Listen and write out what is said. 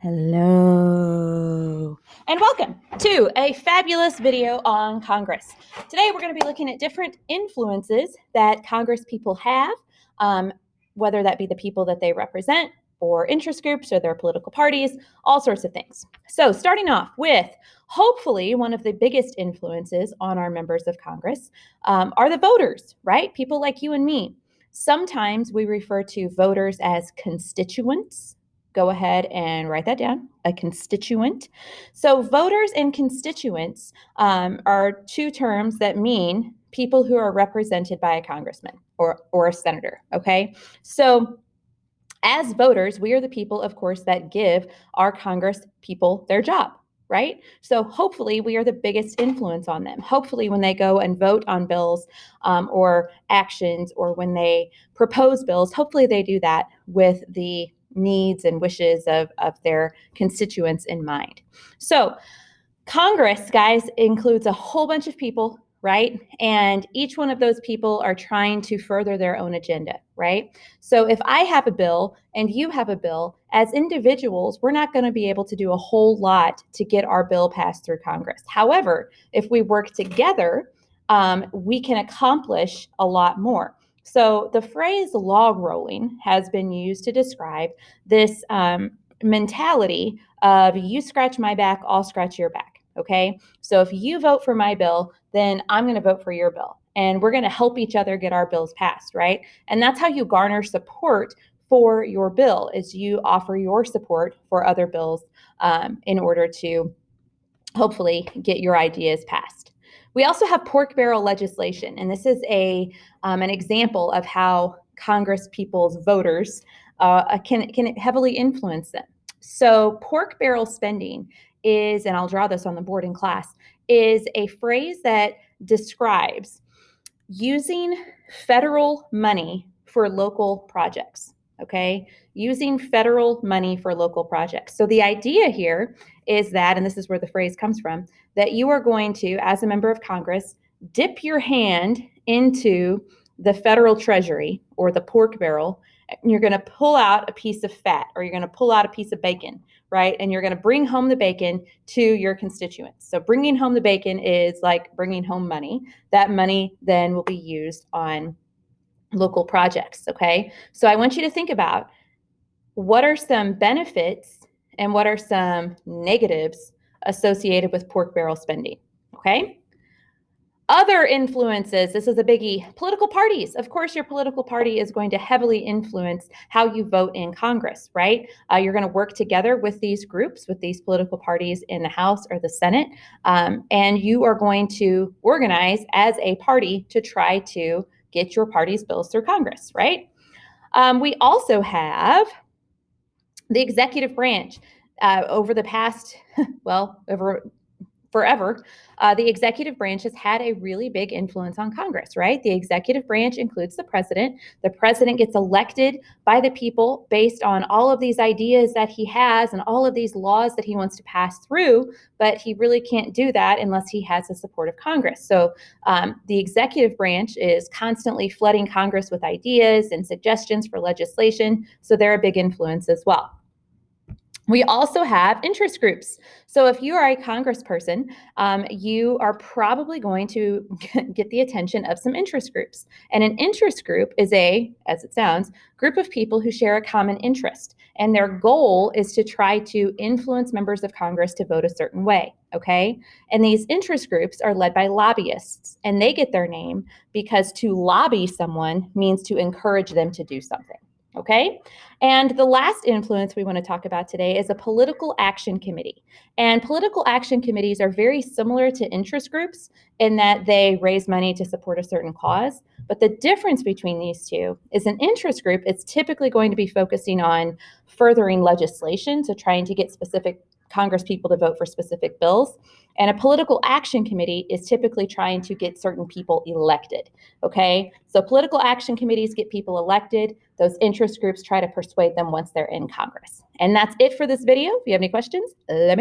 Hello, and welcome to a fabulous video on Congress. Today we're going to be looking at different influences that Congress people have, whether that be the people that they represent or interest groups or their political parties, all sorts of things. So starting off with hopefully one of the biggest influences on our members of Congress are the voters, right? People like you and me. Sometimes we refer to voters as constituents. Go ahead and write that down, a constituent. So voters and constituents are two terms that mean people who are represented by a congressman or a senator, okay? So as voters, we are the people, of course, that give our Congress people their job, right? So hopefully we are the biggest influence on them. Hopefully when they go and vote on bills or actions or when they propose bills, hopefully they do that with the needs and wishes of their constituents in mind. So Congress, guys, includes a whole bunch of people, right? And each one of those people are trying to further their own agenda, right? So if I have a bill and you have a bill, as individuals, we're not going to be able to do a whole lot to get our bill passed through Congress. However, if we work together, we can accomplish a lot more. So the phrase log rolling has been used to describe this mentality of you scratch my back, I'll scratch your back. Okay. So if you vote for my bill, then I'm going to vote for your bill. And we're going to help each other get our bills passed, right? And that's how you garner support for your bill, is you offer your support for other bills in order to hopefully get your ideas passed. We also have pork barrel legislation, and this is an example of how Congress people's voters can heavily influence them. So pork barrel spending is, and I'll draw this on the board in class, is a phrase that describes using federal money for local projects, okay? Using federal money for local projects. So the idea here is that, and this is where the phrase comes from, that you are going to, as a member of Congress, dip your hand into the federal treasury or the pork barrel, and you're going to pull out a piece of fat or you're going to pull out a piece of bacon, right? And you're going to bring home the bacon to your constituents. So bringing home the bacon is like bringing home money. That money then will be used on local projects, okay? So I want you to think about what are some benefits and what are some negatives associated with pork barrel spending, okay? Other influences, this is a biggie. Political parties. Of course, your political party is going to heavily influence how you vote in Congress, right? You're going to work together with these groups, with these political parties in the House or the Senate, and you are going to organize as a party to try to get your party's bills through Congress, right? We also have the executive branch. Over the past, over forever, the executive branch has had a really big influence on Congress, right? The executive branch includes the president. The president gets elected by the people based on all of these ideas that he has and all of these laws that he wants to pass through, but he really can't do that unless he has the support of Congress. So the executive branch is constantly flooding Congress with ideas and suggestions for legislation, so they're a big influence as well. We also have interest groups. So if you are a congressperson, you are probably going to get the attention of some interest groups. And an interest group is as it sounds, group of people who share a common interest. And their goal is to try to influence members of Congress to vote a certain way, okay? And these interest groups are led by lobbyists. And they get their name because to lobby someone means to encourage them to do something. Okay. And the last influence we want to talk about today is a political action committee. And political action committees are very similar to interest groups in that they raise money to support a certain cause. But the difference between these two is an interest group is typically going to be focusing on furthering legislation, so trying to get specific Congress people to vote for specific bills. And a political action committee is typically trying to get certain people elected, okay? So political action committees get people elected. Those interest groups try to persuade them once they're in Congress. And that's it for this video. If you have any questions, let me know.